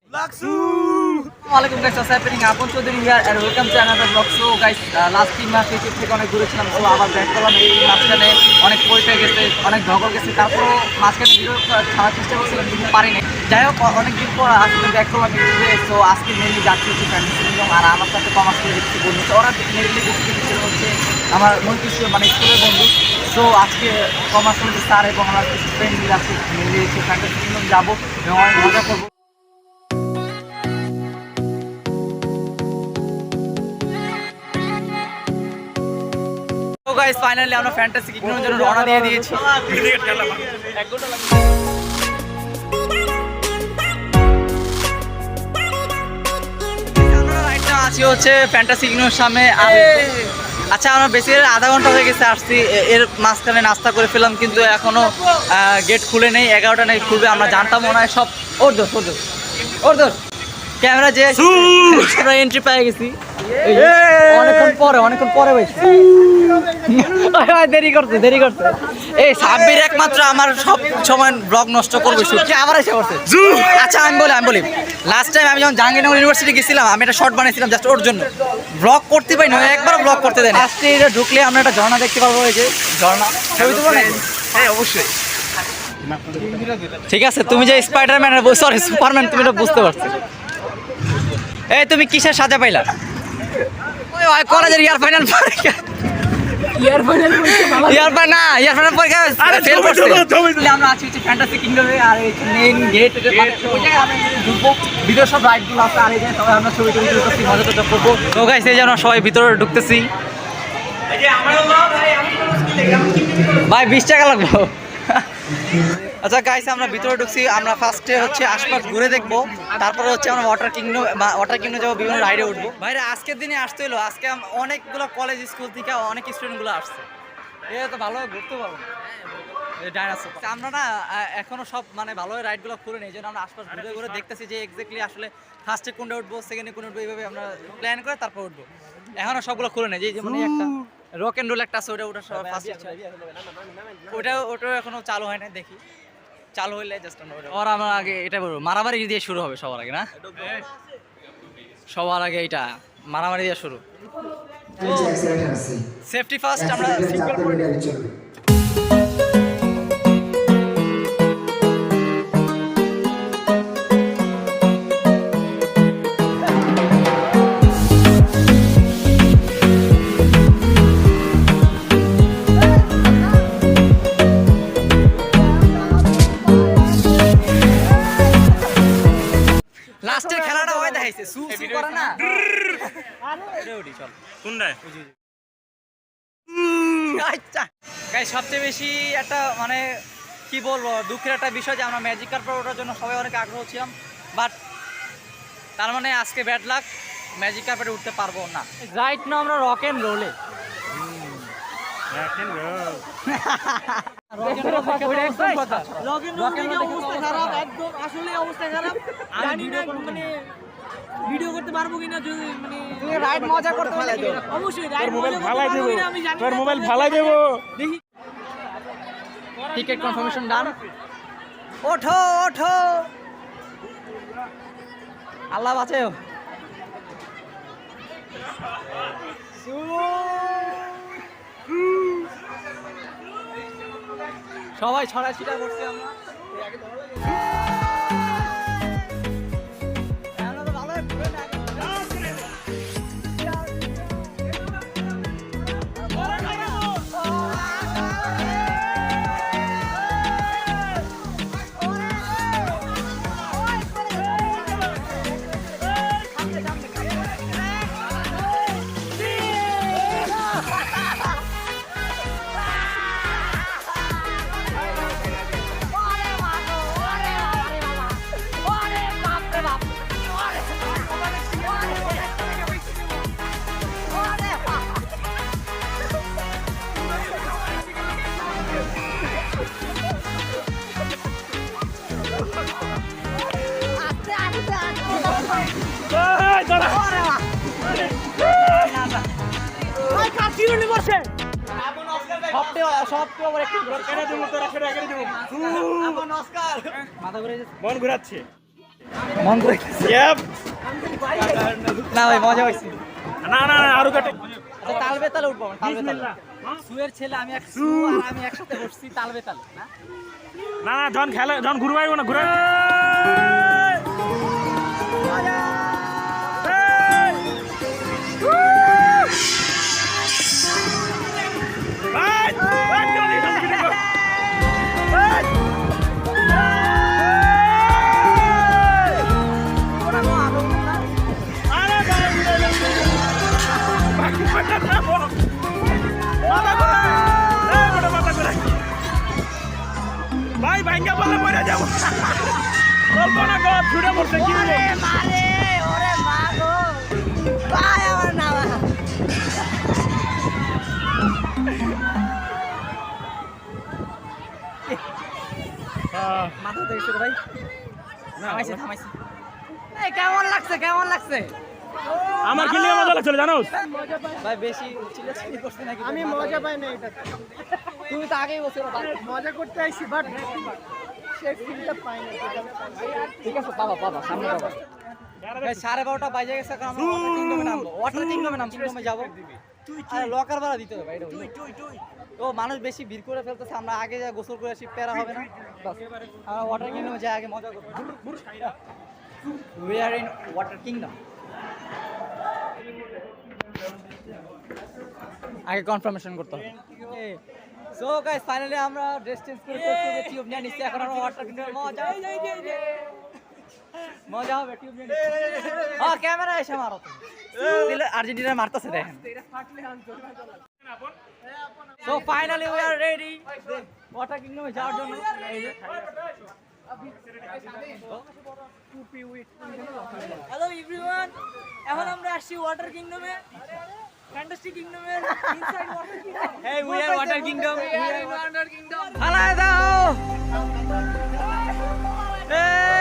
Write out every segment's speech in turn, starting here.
Assalamualaikum guys, what's happening? Apun Chaudhary here and welcome to another vlog. So guys, last 3 mass YouTube থেকে অনেক দূরে ছিলাম, তো আবার ব্যাক করলাম। এই মাঝখানে অনেক পরিচয় গেছে, অনেক ঝগড়া গেছে, তারপরও মাঝখানে ভিডিও ছাড়ার চেষ্টা করছিলাম কিন্তু পারিনি। যাই হোক, অনেকদিন পর আসলে ব্যাক করলাম ইউটিউবে। সো আজকে মেনলি যাচ্ছি হচ্ছে ফ্যান্টাসি কিংডম, আর আমার সাথে কমার্স করে কিছু বন্ধু, ওরা মেনলি বেশি হচ্ছে আমার কিছু মানে স্কুলের বন্ধু। সো আজকে কমার্স কলেজের স্যার এবং আমার কিছু ফ্রেন্ড মিলে আজকে মেনলি হচ্ছে ফ্যান্টাসি কিংডম যাবো এবং অনেক মজা করবো। গাইস ফাইনালি আমরা ফ্যান্টাসি কিংডমের জন্য রওনা দিয়ে দিয়েছি। আমরা রাইট নাও আছি হচ্ছে ফ্যান্টাসি কিংডমের সামনে। আচ্ছা, আমরা বেশি আধা ঘন্টা হয়ে গেছে আসছি, এর মাঝখানে নাস্তা করে ফেলাম কিন্তু এখনো গেট খুলে নেই। 11টা নেই খুলবে, আমরা জানতাম মনে হয় সব ওর দোষ ক্যামেরা যে আমরা এন্ট্রি পেয়ে গেছি অনেকক্ষণ পরে দেরি করছে এই সাব্বির একমাত্র আমার সব সময় ব্লগ নষ্ট করবে, সত্যি আবার এসে করছে। আচ্ছা আমি বলি লাস্ট টাইম আমি যখন জাহাঙ্গীরনগর ইউনিভার্সিটি গেছিলাম, আমি একটা শর্ট বানিয়েছিলাম জাস্ট ওর জন্য, ব্লগ করতে পারি না, একবারও ব্লগ করতে দেয় না। লাস্টে এটা ঢুকলে আমরা একটা ঝর্ণা দেখতে পাবো, এই যে ঝর্ণা, ছবি তুলবো না? হ্যাঁ অবশ্যই। ঠিক আছে, তুমি যে স্পাইডারম্যান সরি সুপারম্যান, তুমি এটা বুঝতে পারছো। এই তুমি কিসের সাজা পাইলা? কলেজের ইয়ার ফাইনাল পরীক্ষা ফেল করছে। আমরা আছি হচ্ছে ফ্যান্টাসি কিংডমে, আর এই মেইন গেট ঢুকবো, ভিতরে সব রাইডগুলো আছে, আর এই যে সবাই আমরা ছবি তুলতেছি, মজা করবো। তো গাইস এই যে আমরা সবাই ভিতরে ঢুকতেছি। ভাই 20 টাকা লাগবো। আচ্ছা গাইস আমরা ভিতরে ঢুকছি, আমরা ফার্স্টে হচ্ছে আশপাশ ঘুরে দেখবো, তারপরে হচ্ছে আমরা ওয়াটার কিংডম যাবো, বিভিন্ন রাইডে উঠবো। ভাইরা আজকের দিনে আসতে হলো, আজকে অনেকগুলো কলেজ স্কুল থেকে অনেক স্টুডেন্টগুলো আসছে, এটা তো ভালো ঘুরতে পারবো ডাইনাসোর। আমরা না এখনো সব মানে ভালো রাইডগুলো খুলে নেই, এই জন্য আমরা আশপাশ ঘুরে দেখতেছি যে এক্স্যাক্টলি আসলে ফার্স্টে কোনটা উঠবো, সেকেন্ডে কোনটা উঠবো, এইভাবে আমরা প্ল্যান করে তারপর উঠবো। এখনো সবগুলো খুলে নেই, যেমন একটা রক অ্যান্ড রোল একটা আছে, ওটা সব ফার্স্ট, ওটাও এখনো চালু হয় না, দেখি চালু হইলে জাস্ট ওরা আমার আগে এটা বলবো, মারামারি দিয়ে শুরু হবে সবার আগে, না সবার আগে এটা মারামারি দিয়ে শুরু। সেফটি ফার্স্ট, আমরা সিঙ্গেল করে লাস্টের খেলাটা হয় দেখাইছে সু করে না। আচ্ছা গাইস, সবচেয়ে বেশি একটা মানে কি বলবো দুঃখের একটা বিষয় যে আমরা ম্যাজিক কার্পেট ওঠার জন্য সবাই অনেক আগ্রহ ছিলাম, বাট তার মানে আজকে ব্যাড লাক, ম্যাজিক কার্পেটে উঠতে পারবো না। রাইট না আমরা রক এন্ড রোলে ভিডিও করতে পারবো কিনা, যদি মানে রাইড মজা করতে অবশ্যই রাইড মোবাইল ভালাই দেব, তোর মোবাইল ভালাই দেব। দেখি টিকেট কনফার্মেশন ডান, ওঠো আল্লাহ বাঁচাও। সবাই ছড়া ছিটা করছি আমরা। মন ঘুরাচ্ছে। মন করে গেছে। না ভাই মজা হয়েছে। না না না আরো কাটে আচ্ছা তাল বেতালে উঠবো আমরা, তাল বেতালে। সুয়ের ছেলে আমি আর আমি একসাথে বসছি তাল বেতালে না। না না জন খেলে জন ঘুরবাইব না ঘুরে ভাই ভাঙ্গা বললে মরে যাবো কল্পনা কর ছুটে পড়ছে কি হলো মাথা থেকে ছোট ভাই থামাইছে থামাইছে। এই কেমন লাগছে কেমন লাগছে? আমার কি লিয়ে মজা লাগছিল জানো ভাই বেশি চিল্লাচিল্লি করছিস নাকি? আমি মজা পাই না এটা তুমি তো আগেই বলছো মজা করতে আইছি বাট সেই ফিলটা পাই না ঠিক আছে পাবা পাবা সামনে পাবা। ভাই 12:30 বাজে গেছে, এখন আমরা ওয়াটার কিংডমে নামবো। ওয়াটার কিংডমে নাম কিংডমে যাবো। আরে লকার ভাড়া দিতে হবে ভাই, এটা ও মানুষ বেশি ভিড় করে ফেলতেছে, আমরা আগে যা গোসল করে আসি প্যারা হবে না। বাস আমরা ওয়াটার কিংডমে যাই, আগে মজা করবো। We are in water kingdom. আগে কনফার্মেশন করতে হবে। সো গাইস ফাইনালি আমরা ড্রেস চেঞ্জ করে টিউব নিয়ে নিচ্ছি, এখন আমরা ওয়াটার কিংডমে মজা মজা হবে। টিউব নিয়ে হ্যাঁ ক্যামেরা এসে মারো দিলে আর্জেন্টিনা মারতেছে দেখেন। So finally we are ready water কিংডমে যাওয়ার জন্য। এই যে হ্যালো এভরিওয়ান, এখন আমরা আসছি ওয়াটার কিংডমে, ফ্যান্টাস্টিক কিংডমে, inside water kingdom. Hey, we are Water Kingdom. We are Water Kingdom. Halah daw. Hey.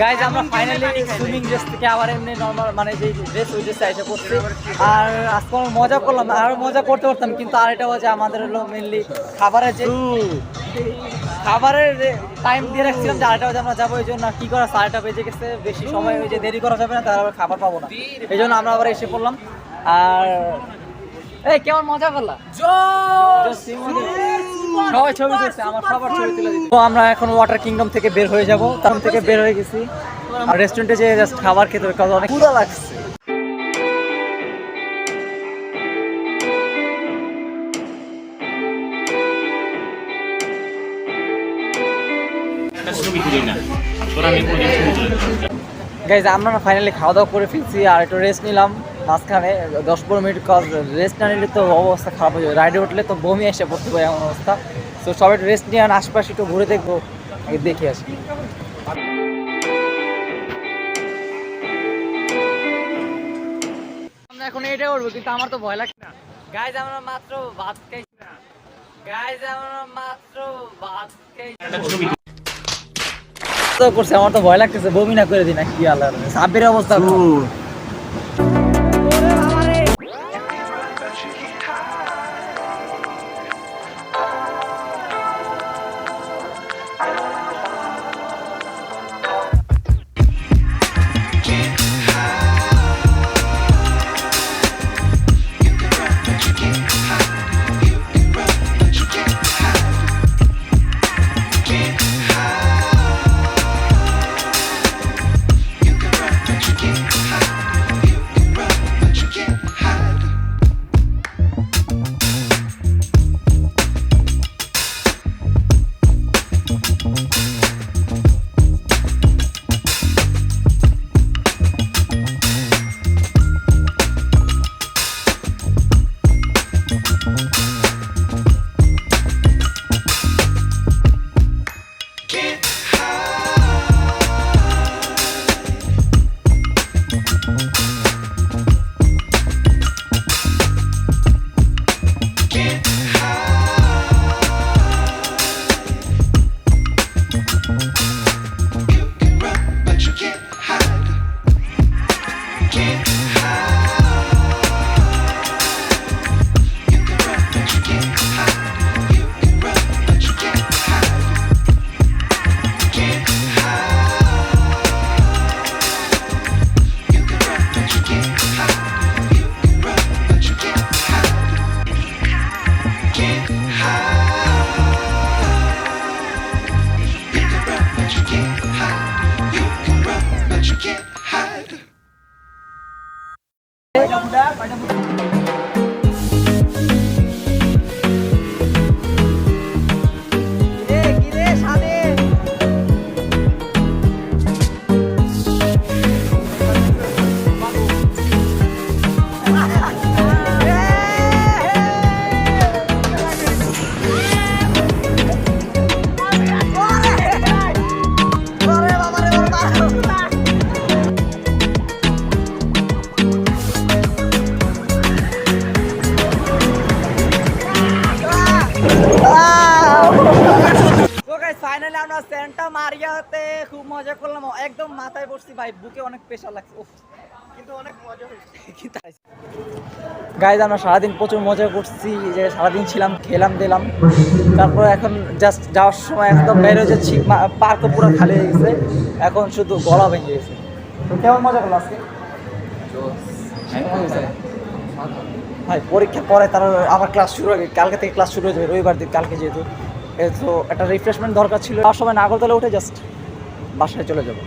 Guys আমরা ফাইনালি সুইমিং ড্রেস থেকে আবার এমনি নর্মাল মানে যে ড্রেস ওই ড্রেসে এসে পড়ছি। আর আজকে আমরা মজা করলাম, আরও মজা করতে পারতাম, কিন্তু আর এটা হচ্ছে আমাদের হলো মেনলি খাবারের যে খাবারের টাইম দিয়ে রাখছিলাম যে আরেকটা বাজে আমরা যাবো, এই জন্য কী করা 8:30 বেজে গেছে, বেশি সময় ওই যে দেরি করা যাবে না, তার আবার খাবার পাবো না, এই জন্য আমরা আবার এসে পড়লাম। আর এই কেমন মজা করলাম, সবাই ছবি তুলছে, আমার সবার ছবি তুলে দিচ্ছে। তো আমরা এখন ওয়াটার কিংডম থেকে বের হয়ে যাব, তার থেকে বের হয়ে গেছি আর রেস্টুরেন্টে যেয়ে জাস্ট খাবার খেতে হবে, কারণ অনেক ক্ষুধা লাগছে। গাইজ আমরা ফাইনালি খাওয়া দাওয়া করে ফেলছি আর একটু রেস্ট নিলাম মাঝখানে 10-15 মিনিট, কজ রেস্ট না নিলে তো অবস্থা খারাপ হয়ে যাবে, রাইডে উঠলে তো বমি এসে পড়তে পারে এমন অবস্থা। তো সবাই একটু রেস্ট নিয়ে আশপাশে একটু ঘুরে দেখবো, দেখে আসি। আমরা এখন এটা উঠবো, কিন্তু আমার তো ভয় লাগছে না। গাইজ আমরা মাত্র ভাত খাইছি না, গাইজ আমরা মাত্র ভাত খাইছি করছে, আমার তো ভয় লাগতেছে বমি না করে দিই না, কি আল্লাহ সাব্বির অবস্থা। ফাইনালি আমরা সেন্টা মারিয়াতে খুব মজা করলাম, একদম মাথায় বসছি ভাই, বুকে অনেক প্রেশার লাগছে, কিন্তু অনেক মজা হয়েছে। গাইজ আমরা সারাদিন প্রচুর মজা করছি, যে সারাদিন ছিলাম, খেলাম দিলাম, তারপর এখন জাস্ট যাওয়ার সময় একদম বের হয়ে যাচ্ছি, পার্কও পুরো খালি হয়ে গেছে, এখন শুধু গলা ভেঙে গেছে। তো কেমন মজা করলো আজকে ভাই? পরীক্ষার পরে তার আবার ক্লাস শুরু হয়ে, কালকে থেকে ক্লাস শুরু হয়ে যাবে, রবিবার দিন কালকে যেহেতু, তো একটা রিফ্রেশমেন্ট দরকার ছিল। আর সময় নাগরদোলা উঠে জাস্ট বাসায় চলে যাবো।